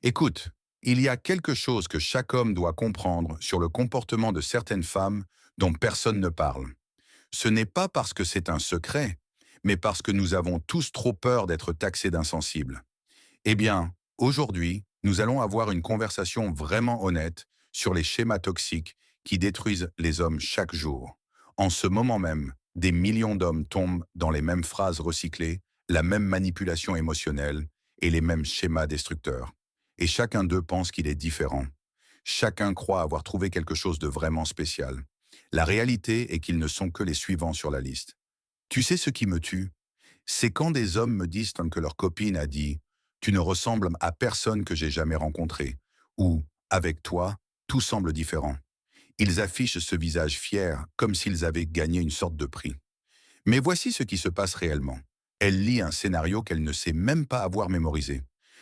Écoute, il y a quelque chose que chaque homme doit comprendre sur le comportement de certaines femmes dont personne ne parle. Ce n'est pas parce que c'est un secret, mais parce que nous avons tous trop peur d'être taxés d'insensibles. Eh bien, aujourd'hui, nous allons avoir une conversation vraiment honnête sur les schémas toxiques qui détruisent les hommes chaque jour. En ce moment même, des millions d'hommes tombent dans les mêmes phrases recyclées, la même manipulation émotionnelle et les mêmes schémas destructeurs. Et chacun d'eux pense qu'il est différent. Chacun croit avoir trouvé quelque chose de vraiment spécial. La réalité est qu'ils ne sont que les suivants sur la liste. Tu sais ce qui me tue? C'est quand des hommes me disent que leur copine a dit «Tu ne ressembles à personne que j'ai jamais rencontré» ou «Avec toi, tout semble différent». Ils affichent ce visage fier comme s'ils avaient gagné une sorte de prix. Mais voici ce qui se passe réellement. Elle lit un scénario qu'elle ne sait même pas avoir mémorisé.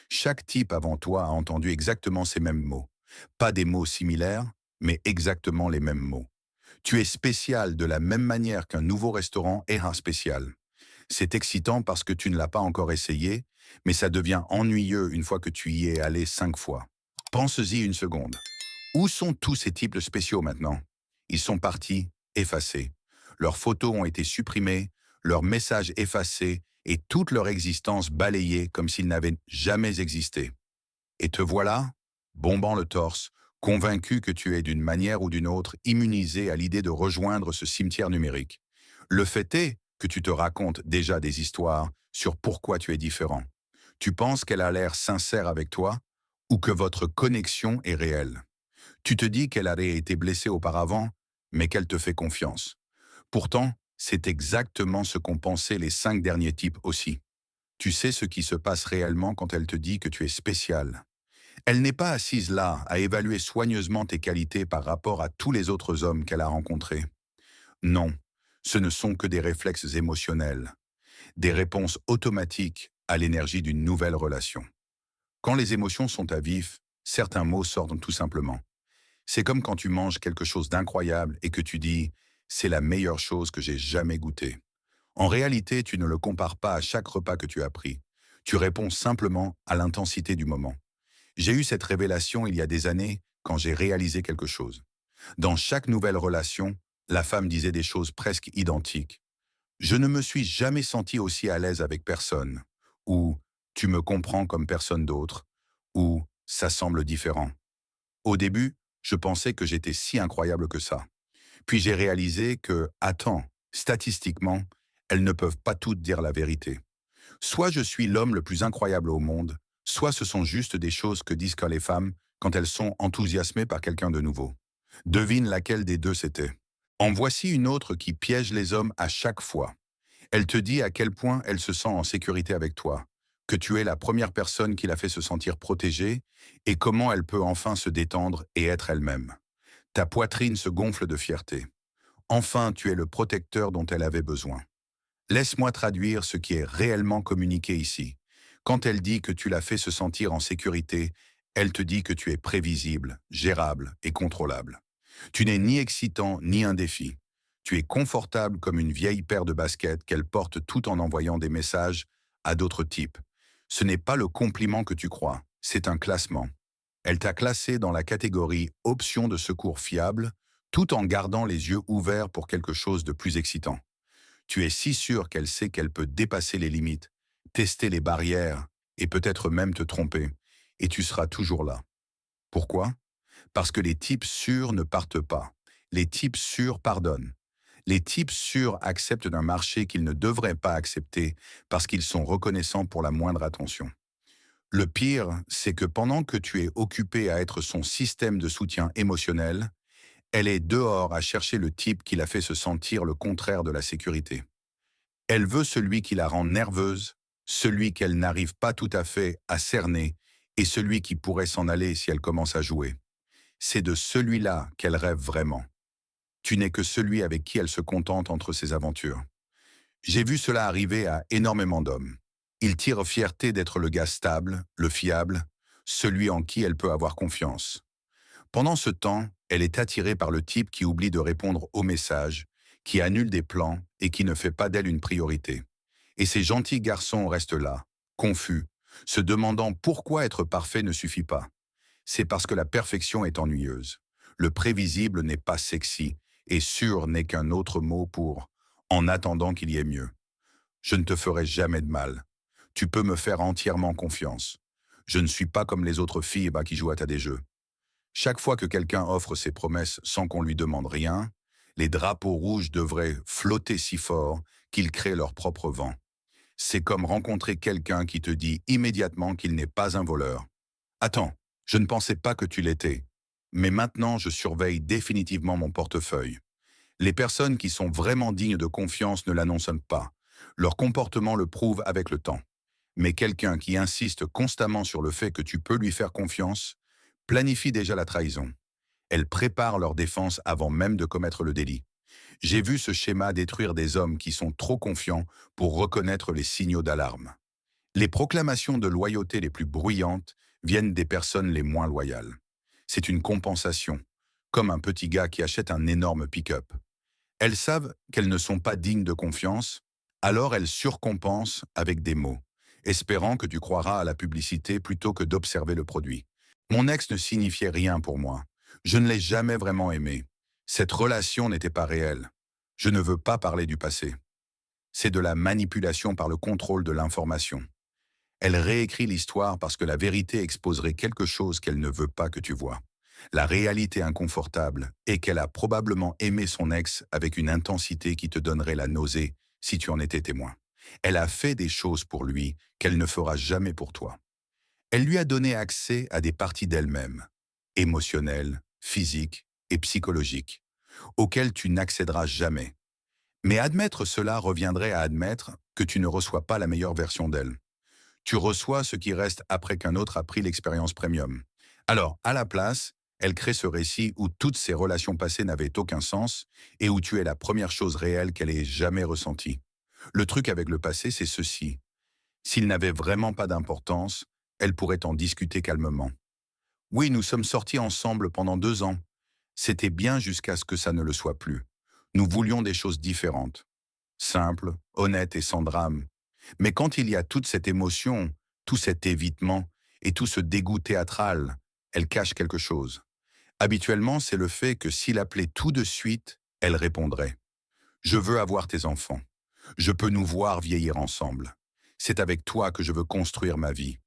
Chaque type avant toi a entendu exactement ces mêmes mots. Pas des mots similaires, mais exactement les mêmes mots. Tu es spécial de la même manière qu'un nouveau restaurant est un spécial. C'est excitant parce que tu ne l'as pas encore essayé, mais ça devient ennuyeux une fois que tu y es allé 5 fois. Pense-y une seconde. Où sont tous ces types spéciaux maintenant? Ils sont partis, effacés. Leurs photos ont été supprimées, leurs messages effacés et toute leur existence balayée comme s'ils n'avaient jamais existé. Et te voilà, bombant le torse, convaincu que tu es d'une manière ou d'une autre immunisé à l'idée de rejoindre ce cimetière numérique. Le fait est que tu te racontes déjà des histoires sur pourquoi tu es différent. Tu penses qu'elle a l'air sincère avec toi ou que votre connexion est réelle. Tu te dis qu'elle avait été blessée auparavant, mais qu'elle te fait confiance. Pourtant, c'est exactement ce qu'ont pensé les 5 derniers types aussi. Tu sais ce qui se passe réellement quand elle te dit que tu es spécial. Elle n'est pas assise là à évaluer soigneusement tes qualités par rapport à tous les autres hommes qu'elle a rencontrés. Non, ce ne sont que des réflexes émotionnels, des réponses automatiques à l'énergie d'une nouvelle relation. Quand les émotions sont à vif, certains mots sortent tout simplement. C'est comme quand tu manges quelque chose d'incroyable et que tu dis «c'est la meilleure chose que j'ai jamais goûtée». En réalité, tu ne le compares pas à chaque repas que tu as pris. Tu réponds simplement à l'intensité du moment. J'ai eu cette révélation il y a des années quand j'ai réalisé quelque chose. Dans chaque nouvelle relation, la femme disait des choses presque identiques. Je ne me suis jamais senti aussi à l'aise avec personne. Ou tu me comprends comme personne d'autre. Ou ça semble différent. Au début, je pensais que j'étais si incroyable que ça. Puis j'ai réalisé que, attends, statistiquement, elles ne peuvent pas toutes dire la vérité. Soit je suis l'homme le plus incroyable au monde, soit ce sont juste des choses que disent les femmes quand elles sont enthousiasmées par quelqu'un de nouveau. Devine laquelle des deux c'était. En voici une autre qui piège les hommes à chaque fois. Elle te dit à quel point elle se sent en sécurité avec toi, que tu es la première personne qui l'a fait se sentir protégée et comment elle peut enfin se détendre et être elle-même. Ta poitrine se gonfle de fierté. Enfin, tu es le protecteur dont elle avait besoin. Laisse-moi traduire ce qui est réellement communiqué ici. Quand elle dit que tu l'as fait se sentir en sécurité, elle te dit que tu es prévisible, gérable et contrôlable. Tu n'es ni excitant ni un défi. Tu es confortable comme une vieille paire de baskets qu'elle porte tout en envoyant des messages à d'autres types. Ce n'est pas le compliment que tu crois, c'est un classement. Elle t'a classé dans la catégorie option de secours fiable, tout en gardant les yeux ouverts pour quelque chose de plus excitant. Tu es si sûr qu'elle sait qu'elle peut dépasser les limites, tester les barrières et peut-être même te tromper. Et tu seras toujours là. Pourquoi? Parce que les types sûrs ne partent pas. Les types sûrs pardonnent. Les types sûrs acceptent d'un marché qu'ils ne devraient pas accepter parce qu'ils sont reconnaissants pour la moindre attention. Le pire, c'est que pendant que tu es occupé à être son système de soutien émotionnel, elle est dehors à chercher le type qui la fait se sentir le contraire de la sécurité. Elle veut celui qui la rend nerveuse, celui qu'elle n'arrive pas tout à fait à cerner et celui qui pourrait s'en aller si elle commence à jouer. C'est de celui-là qu'elle rêve vraiment. Tu n'es que celui avec qui elle se contente entre ses aventures. J'ai vu cela arriver à énormément d'hommes. Ils tirent fierté d'être le gars stable, le fiable, celui en qui elle peut avoir confiance. Pendant ce temps, elle est attirée par le type qui oublie de répondre aux messages, qui annule des plans et qui ne fait pas d'elle une priorité. Et ces gentils garçons restent là, confus, se demandant pourquoi être parfait ne suffit pas. C'est parce que la perfection est ennuyeuse. Le prévisible n'est pas sexy, et sûr n'est qu'un autre mot pour en attendant qu'il y ait mieux. Je ne te ferai jamais de mal. Tu peux me faire entièrement confiance. Je ne suis pas comme les autres filles qui jouent à des jeux. Chaque fois que quelqu'un offre ses promesses sans qu'on lui demande rien, les drapeaux rouges devraient flotter si fort qu'ils créent leur propre vent. C'est comme rencontrer quelqu'un qui te dit immédiatement qu'il n'est pas un voleur. Attends, je ne pensais pas que tu l'étais. Mais maintenant, je surveille définitivement mon portefeuille. Les personnes qui sont vraiment dignes de confiance ne l'annoncent pas. Leur comportement le prouve avec le temps. Mais quelqu'un qui insiste constamment sur le fait que tu peux lui faire confiance, planifie déjà la trahison. Elles préparent leur défense avant même de commettre le délit. J'ai vu ce schéma détruire des hommes qui sont trop confiants pour reconnaître les signaux d'alarme. Les proclamations de loyauté les plus bruyantes viennent des personnes les moins loyales. C'est une compensation, comme un petit gars qui achète un énorme pick-up. Elles savent qu'elles ne sont pas dignes de confiance, alors elles surcompensent avec des mots, espérant que tu croiras à la publicité plutôt que d'observer le produit. Mon ex ne signifiait rien pour moi. Je ne l'ai jamais vraiment aimé. Cette relation n'était pas réelle. Je ne veux pas parler du passé. C'est de la manipulation par le contrôle de l'information. Elle réécrit l'histoire parce que la vérité exposerait quelque chose qu'elle ne veut pas que tu vois. La réalité inconfortable est qu'elle a probablement aimé son ex avec une intensité qui te donnerait la nausée si tu en étais témoin. Elle a fait des choses pour lui qu'elle ne fera jamais pour toi. Elle lui a donné accès à des parties d'elle-même, émotionnelles, physiques et psychologiques, auxquelles tu n'accéderas jamais. Mais admettre cela reviendrait à admettre que tu ne reçois pas la meilleure version d'elle. Tu reçois ce qui reste après qu'un autre a pris l'expérience premium. Alors, à la place, elle crée ce récit où toutes ses relations passées n'avaient aucun sens et où tu es la première chose réelle qu'elle ait jamais ressentie. Le truc avec le passé, c'est ceci. S'il n'avait vraiment pas d'importance, elle pourrait en discuter calmement. Oui, nous sommes sortis ensemble pendant 2 ans. C'était bien jusqu'à ce que ça ne le soit plus. Nous voulions des choses différentes. Simples, honnêtes et sans drame. Mais quand il y a toute cette émotion, tout cet évitement et tout ce dégoût théâtral, elle cache quelque chose. Habituellement, c'est le fait que s'il appelait tout de suite, elle répondrait. Je veux avoir tes enfants. Je peux nous voir vieillir ensemble. C'est avec toi que je veux construire ma vie.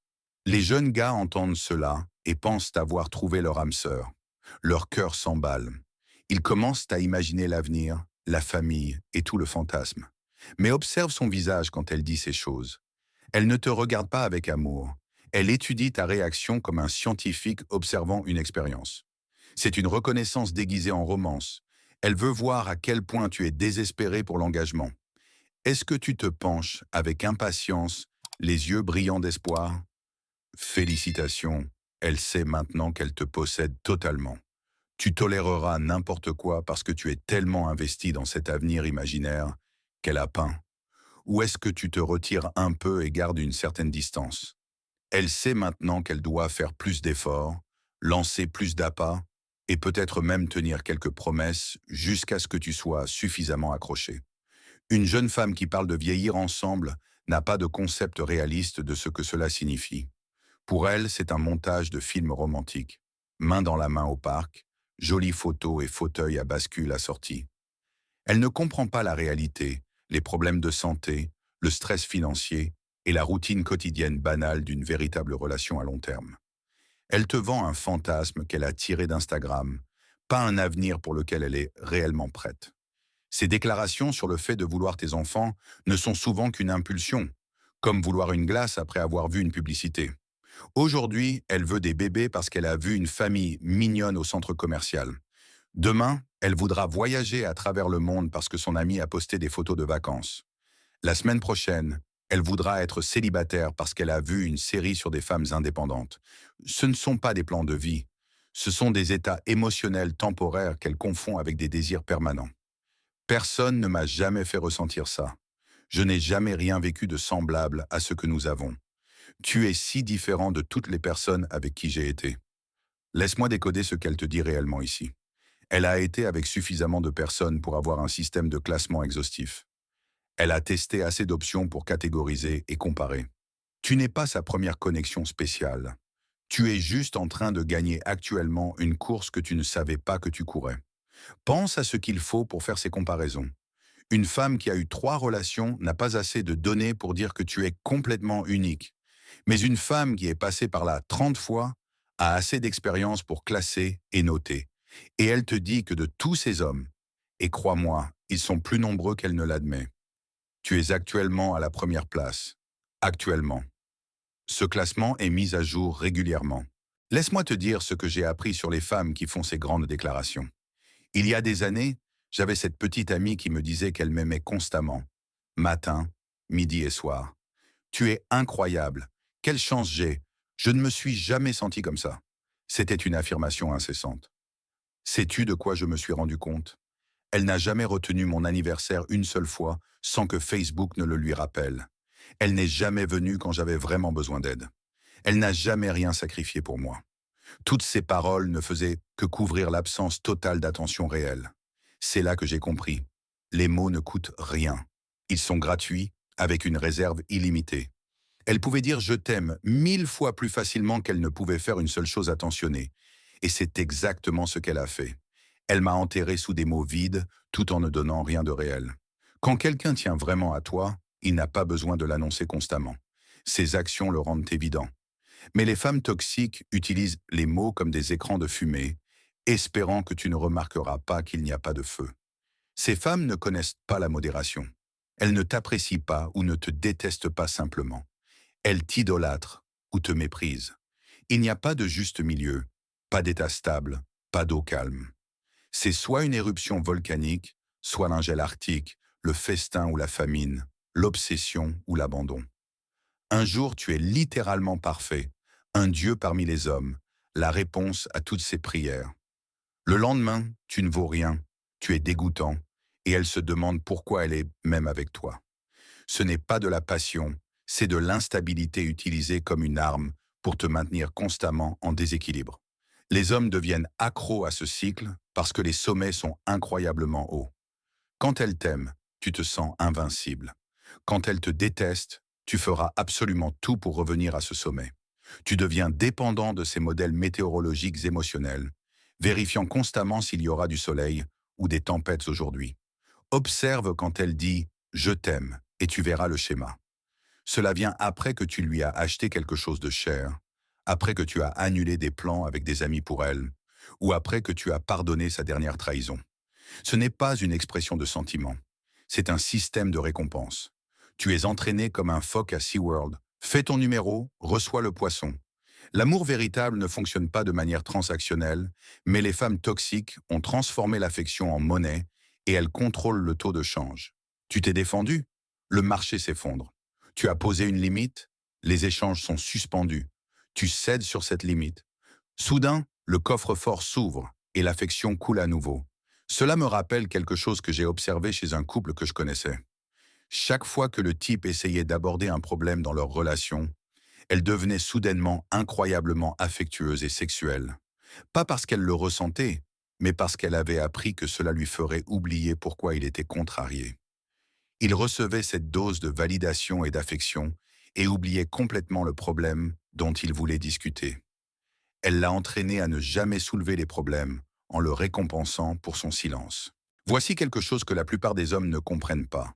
Les jeunes gars entendent cela et pensent avoir trouvé leur âme sœur. Leur cœur s'emballe. Ils commencent à imaginer l'avenir, la famille et tout le fantasme. Mais observe son visage quand elle dit ces choses. Elle ne te regarde pas avec amour. Elle étudie ta réaction comme un scientifique observant une expérience. C'est une reconnaissance déguisée en romance. Elle veut voir à quel point tu es désespéré pour l'engagement. Est-ce que tu te penches avec impatience, les yeux brillants d'espoir? Félicitations, elle sait maintenant qu'elle te possède totalement. Tu toléreras n'importe quoi parce que tu es tellement investi dans cet avenir imaginaire qu'elle a peint. Ou est-ce que tu te retires un peu et gardes une certaine distance? Elle sait maintenant qu'elle doit faire plus d'efforts, lancer plus d'appâts et peut-être même tenir quelques promesses jusqu'à ce que tu sois suffisamment accroché. Une jeune femme qui parle de vieillir ensemble n'a pas de concept réaliste de ce que cela signifie. Pour elle, c'est un montage de film romantique. Main dans la main au parc, jolies photos et fauteuils à bascule assortis. Elle ne comprend pas la réalité, les problèmes de santé, le stress financier et la routine quotidienne banale d'une véritable relation à long terme. Elle te vend un fantasme qu'elle a tiré d'Instagram, pas un avenir pour lequel elle est réellement prête. Ses déclarations sur le fait de vouloir tes enfants ne sont souvent qu'une impulsion, comme vouloir une glace après avoir vu une publicité. Aujourd'hui, elle veut des bébés parce qu'elle a vu une famille mignonne au centre commercial. Demain, elle voudra voyager à travers le monde parce que son ami a posté des photos de vacances. La semaine prochaine, elle voudra être célibataire parce qu'elle a vu une série sur des femmes indépendantes. Ce ne sont pas des plans de vie. Ce sont des états émotionnels temporaires qu'elle confond avec des désirs permanents. Personne ne m'a jamais fait ressentir ça. Je n'ai jamais rien vécu de semblable à ce que nous avons. Tu es si différent de toutes les personnes avec qui j'ai été. Laisse-moi décoder ce qu'elle te dit réellement ici. Elle a été avec suffisamment de personnes pour avoir un système de classement exhaustif. Elle a testé assez d'options pour catégoriser et comparer. Tu n'es pas sa première connexion spéciale. Tu es juste en train de gagner actuellement une course que tu ne savais pas que tu courais. Pense à ce qu'il faut pour faire ces comparaisons. Une femme qui a eu 3 relations n'a pas assez de données pour dire que tu es complètement unique. Mais une femme qui est passée par là 30 fois a assez d'expérience pour classer et noter. Et elle te dit que de tous ces hommes, et crois-moi, ils sont plus nombreux qu'elle ne l'admet, tu es actuellement à la première place. Actuellement. Ce classement est mis à jour régulièrement. Laisse-moi te dire ce que j'ai appris sur les femmes qui font ces grandes déclarations. Il y a des années, j'avais cette petite amie qui me disait qu'elle m'aimait constamment. Matin, midi et soir. Tu es incroyable. Quelle chance j'ai. Je ne me suis jamais senti comme ça. C'était une affirmation incessante. Sais-tu de quoi je me suis rendu compte? Elle n'a jamais retenu mon anniversaire une seule fois sans que Facebook ne le lui rappelle. Elle n'est jamais venue quand j'avais vraiment besoin d'aide. Elle n'a jamais rien sacrifié pour moi. Toutes ces paroles ne faisaient que couvrir l'absence totale d'attention réelle. C'est là que j'ai compris. Les mots ne coûtent rien. Ils sont gratuits, avec une réserve illimitée. Elle pouvait dire « je t'aime » 1000 fois plus facilement qu'elle ne pouvait faire une seule chose attentionnée. Et c'est exactement ce qu'elle a fait. Elle m'a enterré sous des mots vides, tout en ne donnant rien de réel. Quand quelqu'un tient vraiment à toi, il n'a pas besoin de l'annoncer constamment. Ses actions le rendent évident. Mais les femmes toxiques utilisent les mots comme des écrans de fumée, espérant que tu ne remarqueras pas qu'il n'y a pas de feu. Ces femmes ne connaissent pas la modération. Elles ne t'apprécient pas ou ne te détestent pas simplement. Elles t'idolâtrent ou te méprisent. Il n'y a pas de juste milieu, pas d'état stable, pas d'eau calme. C'est soit une éruption volcanique, soit l'ingel arctique, le festin ou la famine, l'obsession ou l'abandon. Un jour, tu es littéralement parfait, un Dieu parmi les hommes, la réponse à toutes ces prières. Le lendemain, tu ne vaux rien, tu es dégoûtant, et elle se demande pourquoi elle est même avec toi. Ce n'est pas de la passion, c'est de l'instabilité utilisée comme une arme pour te maintenir constamment en déséquilibre. Les hommes deviennent accros à ce cycle parce que les sommets sont incroyablement hauts. Quand elle t'aime, tu te sens invincible. Quand elle te déteste, tu feras absolument tout pour revenir à ce sommet. Tu deviens dépendant de ces modèles météorologiques émotionnels, vérifiant constamment s'il y aura du soleil ou des tempêtes aujourd'hui. Observe quand elle dit « je t'aime » et tu verras le schéma. Cela vient après que tu lui as acheté quelque chose de cher, après que tu as annulé des plans avec des amis pour elle, ou après que tu as pardonné sa dernière trahison. Ce n'est pas une expression de sentiment, c'est un système de récompense. Tu es entraîné comme un phoque à SeaWorld. Fais ton numéro, reçois le poisson. L'amour véritable ne fonctionne pas de manière transactionnelle, mais les femmes toxiques ont transformé l'affection en monnaie et elles contrôlent le taux de change. Tu t'es défendu? Le marché s'effondre. Tu as posé une limite? Les échanges sont suspendus. Tu cèdes sur cette limite. Soudain, le coffre-fort s'ouvre et l'affection coule à nouveau. Cela me rappelle quelque chose que j'ai observé chez un couple que je connaissais. Chaque fois que le type essayait d'aborder un problème dans leur relation, elle devenait soudainement incroyablement affectueuse et sexuelle. Pas parce qu'elle le ressentait, mais parce qu'elle avait appris que cela lui ferait oublier pourquoi il était contrarié. Il recevait cette dose de validation et d'affection et oubliait complètement le problème dont il voulait discuter. Elle l'a entraîné à ne jamais soulever les problèmes en le récompensant pour son silence. Voici quelque chose que la plupart des hommes ne comprennent pas.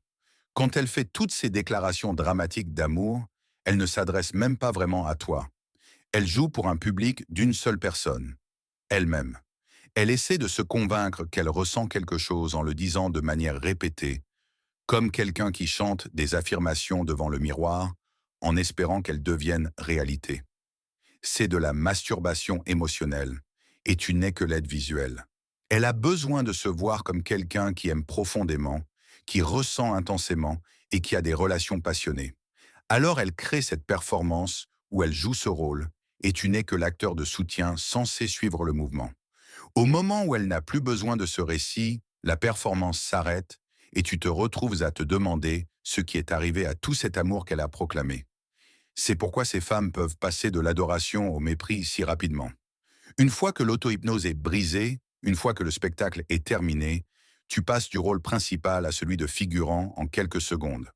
Quand elle fait toutes ces déclarations dramatiques d'amour, elle ne s'adresse même pas vraiment à toi. Elle joue pour un public d'une seule personne, elle-même. Elle essaie de se convaincre qu'elle ressent quelque chose en le disant de manière répétée, comme quelqu'un qui chante des affirmations devant le miroir, en espérant qu'elles deviennent réalité. C'est de la masturbation émotionnelle, et tu n'es que l'aide visuelle. Elle a besoin de se voir comme quelqu'un qui aime profondément, qui ressent intensément et qui a des relations passionnées. Alors elle crée cette performance où elle joue ce rôle, et tu n'es que l'acteur de soutien censé suivre le mouvement. Au moment où elle n'a plus besoin de ce récit, la performance s'arrête et tu te retrouves à te demander ce qui est arrivé à tout cet amour qu'elle a proclamé. C'est pourquoi ces femmes peuvent passer de l'adoration au mépris si rapidement. Une fois que l'auto-hypnose est brisée, une fois que le spectacle est terminé, tu passes du rôle principal à celui de figurant en quelques secondes.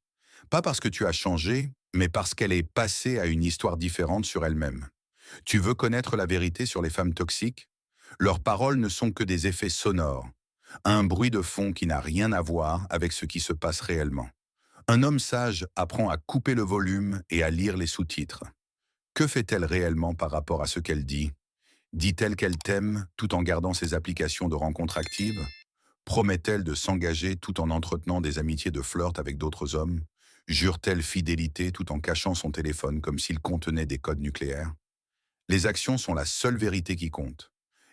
Pas parce que tu as changé, mais parce qu'elle est passée à une histoire différente sur elle-même. Tu veux connaître la vérité sur les femmes toxiques? Leurs paroles ne sont que des effets sonores, un bruit de fond qui n'a rien à voir avec ce qui se passe réellement. Un homme sage apprend à couper le volume et à lire les sous-titres. Que fait-elle réellement par rapport à ce qu'elle dit? Dit-elle qu'elle t'aime tout en gardant ses applications de rencontres actives? Promet-elle de s'engager tout en entretenant des amitiés de flirt avec d'autres hommes? Jure-t-elle fidélité tout en cachant son téléphone comme s'il contenait des codes nucléaires? Les actions sont la seule vérité qui compte.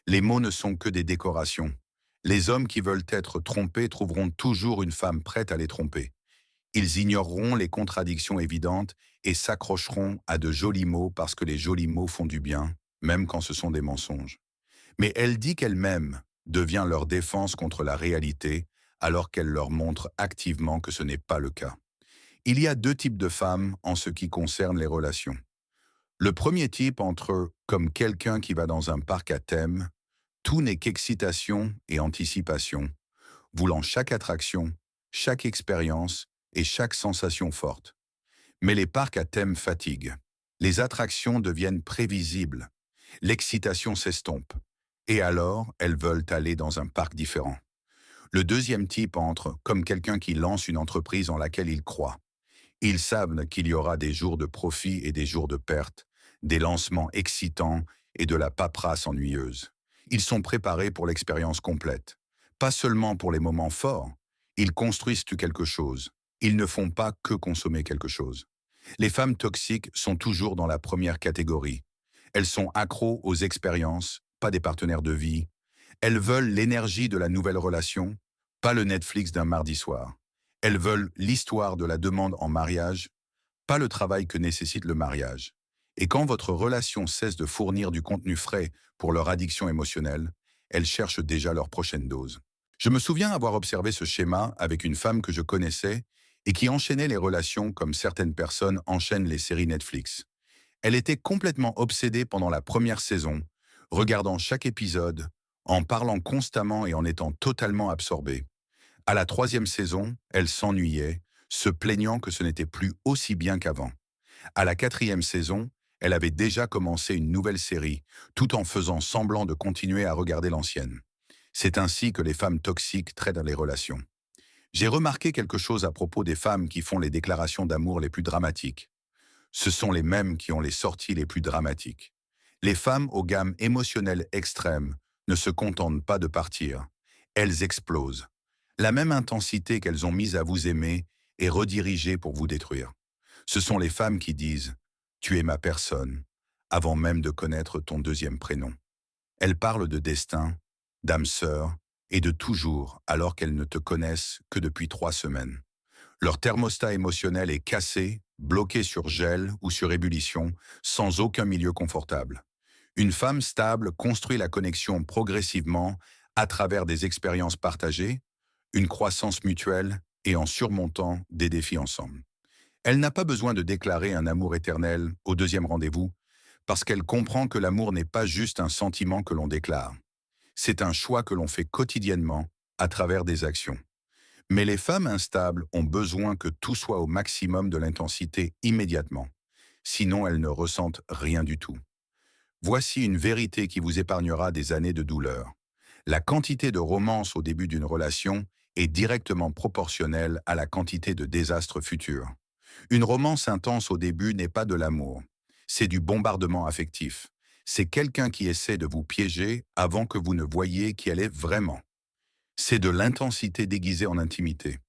Les mots ne sont que des décorations. Les hommes qui veulent être trompés trouveront toujours une femme prête à les tromper. Ils ignoreront les contradictions évidentes et s'accrocheront à de jolis mots parce que les jolis mots font du bien, même quand ce sont des mensonges. Mais elle dit qu'elle m'aime devient leur défense contre la réalité, alors qu'elle leur montre activement que ce n'est pas le cas. Il y a deux types de femmes en ce qui concerne les relations. Le premier type entre comme quelqu'un qui va dans un parc à thème, tout n'est qu'excitation et anticipation, voulant chaque attraction, chaque expérience et chaque sensation forte. Mais les parcs à thème fatiguent. Les attractions deviennent prévisibles. L'excitation s'estompe. Et alors, elles veulent aller dans un parc différent. Le deuxième type entre comme quelqu'un qui lance une entreprise en laquelle il croit. Ils savent qu'il y aura des jours de profit et des jours de perte, des lancements excitants et de la paperasse ennuyeuse. Ils sont préparés pour l'expérience complète. Pas seulement pour les moments forts, ils construisent quelque chose. Ils ne font pas que consommer quelque chose. Les femmes toxiques sont toujours dans la première catégorie. Elles sont accros aux expériences, pas des partenaires de vie. Elles veulent l'énergie de la nouvelle relation, pas le Netflix d'un mardi soir. Elles veulent l'histoire de la demande en mariage, pas le travail que nécessite le mariage. Et quand votre relation cesse de fournir du contenu frais pour leur addiction émotionnelle, elles cherchent déjà leur prochaine dose. Je me souviens avoir observé ce schéma avec une femme que je connaissais et qui enchaînait les relations comme certaines personnes enchaînent les séries Netflix. Elle était complètement obsédée pendant la première saison, regardant chaque épisode, en parlant constamment et en étant totalement absorbée. À la troisième saison, elle s'ennuyait, se plaignant que ce n'était plus aussi bien qu'avant. À la quatrième saison, elle avait déjà commencé une nouvelle série, tout en faisant semblant de continuer à regarder l'ancienne. C'est ainsi que les femmes toxiques traitent les relations. J'ai remarqué quelque chose à propos des femmes qui font les déclarations d'amour les plus dramatiques. Ce sont les mêmes qui ont les sorties les plus dramatiques. Les femmes aux gammes émotionnelles extrêmes ne se contentent pas de partir. Elles explosent. La même intensité qu'elles ont mise à vous aimer est redirigée pour vous détruire. Ce sont les femmes qui disent « Tu es ma personne » avant même de connaître ton deuxième prénom. Elles parlent de destin, d'âme sœur et de toujours alors qu'elles ne te connaissent que depuis 3 semaines. Leur thermostat émotionnel est cassé, bloqué sur gel ou sur ébullition, sans aucun milieu confortable. Une femme stable construit la connexion progressivement à travers des expériences partagées, une croissance mutuelle et en surmontant des défis ensemble. Elle n'a pas besoin de déclarer un amour éternel au deuxième rendez-vous, parce qu'elle comprend que l'amour n'est pas juste un sentiment que l'on déclare. C'est un choix que l'on fait quotidiennement à travers des actions. Mais les femmes instables ont besoin que tout soit au maximum de l'intensité immédiatement. Sinon, elles ne ressentent rien du tout. Voici une vérité qui vous épargnera des années de douleur. La quantité de romance au début d'une relation est directement proportionnelle à la quantité de désastres futurs. Une romance intense au début n'est pas de l'amour. C'est du bombardement affectif. C'est quelqu'un qui essaie de vous piéger avant que vous ne voyiez qui elle est vraiment. C'est de l'intensité déguisée en intimité.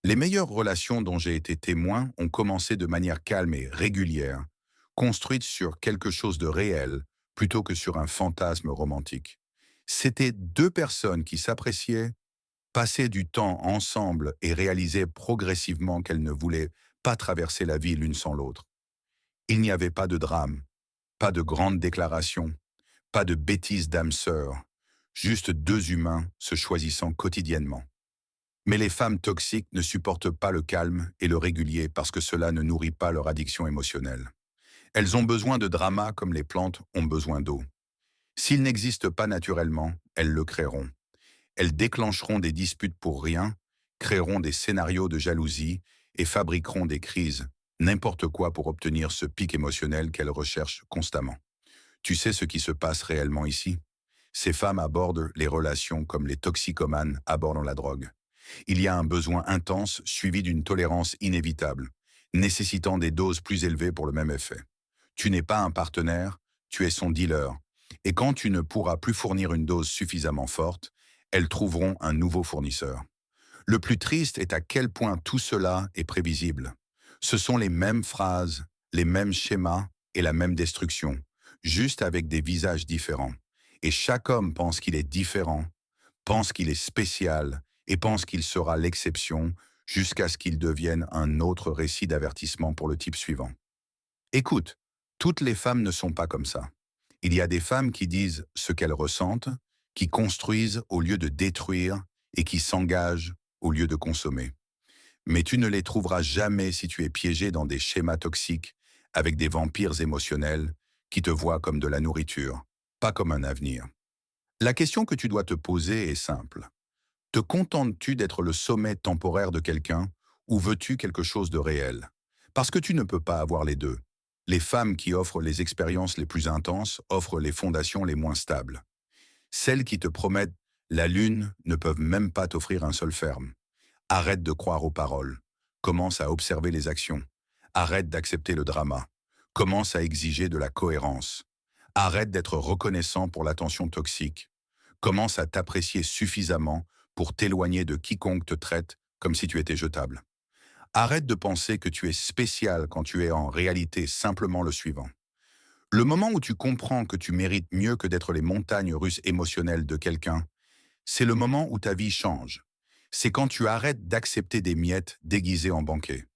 Les meilleures relations dont j'ai été témoin ont commencé de manière calme et régulière, construites sur quelque chose de réel plutôt que sur un fantasme romantique. C'était deux personnes qui s'appréciaient, passaient du temps ensemble et réalisaient progressivement qu'elles ne voulaient pas traverser la vie l'une sans l'autre. Il n'y avait pas de drame, pas de grandes déclarations, pas de bêtises d'âme sœur, juste deux humains se choisissant quotidiennement. Mais les femmes toxiques ne supportent pas le calme et le régulier parce que cela ne nourrit pas leur addiction émotionnelle. Elles ont besoin de drama comme les plantes ont besoin d'eau. S'il n'existe pas naturellement, elles le créeront. Elles déclencheront des disputes pour rien, créeront des scénarios de jalousie et fabriqueront des crises, n'importe quoi pour obtenir ce pic émotionnel qu'elles recherchent constamment. Tu sais ce qui se passe réellement ici? Ces femmes abordent les relations comme les toxicomanes abordent la drogue. Il y a un besoin intense suivi d'une tolérance inévitable, nécessitant des doses plus élevées pour le même effet. Tu n'es pas un partenaire, tu es son dealer. Et quand tu ne pourras plus fournir une dose suffisamment forte, elles trouveront un nouveau fournisseur. Le plus triste est à quel point tout cela est prévisible. Ce sont les mêmes phrases, les mêmes schémas et la même destruction, juste avec des visages différents. Et chaque homme pense qu'il est différent, pense qu'il est spécial et pense qu'il sera l'exception jusqu'à ce qu'il devienne un autre récit d'avertissement pour le type suivant. Écoute, toutes les femmes ne sont pas comme ça. Il y a des femmes qui disent ce qu'elles ressentent, qui construisent au lieu de détruire et qui s'engagent au lieu de consommer. Mais tu ne les trouveras jamais si tu es piégé dans des schémas toxiques avec des vampires émotionnels qui te voient comme de la nourriture, pas comme un avenir. La question que tu dois te poser est simple. Te contentes-tu d'être le sommet temporaire de quelqu'un ou veux-tu quelque chose de réel? Parce que tu ne peux pas avoir les deux. Les femmes qui offrent les expériences les plus intenses offrent les fondations les moins stables. Celles qui te promettent la lune ne peuvent même pas t'offrir un sol ferme. Arrête de croire aux paroles. Commence à observer les actions. Arrête d'accepter le drama. Commence à exiger de la cohérence. Arrête d'être reconnaissant pour l'attention toxique. Commence à t'apprécier suffisamment pour t'éloigner de quiconque te traite comme si tu étais jetable. Arrête de penser que tu es spécial quand tu es en réalité simplement le suivant. Le moment où tu comprends que tu mérites mieux que d'être les montagnes russes émotionnelles de quelqu'un, c'est le moment où ta vie change. C'est quand tu arrêtes d'accepter des miettes déguisées en banquet.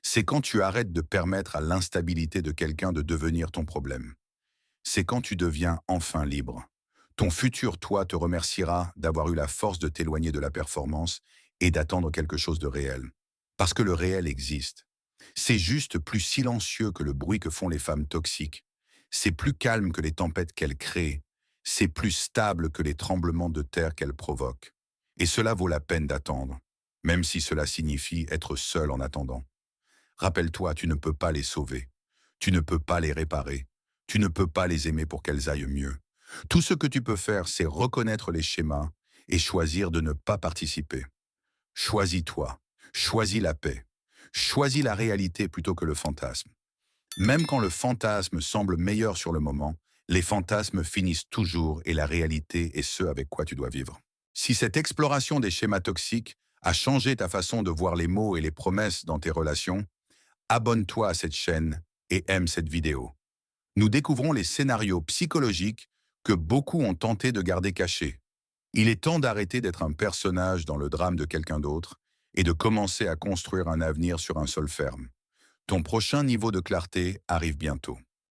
C'est quand tu arrêtes de permettre à l'instabilité de quelqu'un de devenir ton problème. C'est quand tu deviens enfin libre. Ton futur toi te remerciera d'avoir eu la force de t'éloigner de la performance et d'attendre quelque chose de réel. Parce que le réel existe. C'est juste plus silencieux que le bruit que font les femmes toxiques. C'est plus calme que les tempêtes qu'elles créent. C'est plus stable que les tremblements de terre qu'elles provoquent. Et cela vaut la peine d'attendre, même si cela signifie être seul en attendant. Rappelle-toi, tu ne peux pas les sauver. Tu ne peux pas les réparer. Tu ne peux pas les aimer pour qu'elles aillent mieux. Tout ce que tu peux faire, c'est reconnaître les schémas et choisir de ne pas participer. Choisis-toi. Choisis la paix. Choisis la réalité plutôt que le fantasme. Même quand le fantasme semble meilleur sur le moment, les fantasmes finissent toujours et la réalité est ce avec quoi tu dois vivre. Si cette exploration des schémas toxiques a changé ta façon de voir les mots et les promesses dans tes relations, abonne-toi à cette chaîne et aime cette vidéo. Nous découvrons les scénarios psychologiques que beaucoup ont tenté de garder cachés. Il est temps d'arrêter d'être un personnage dans le drame de quelqu'un d'autre et de commencer à construire un avenir sur un sol ferme. Ton prochain niveau de clarté arrive bientôt.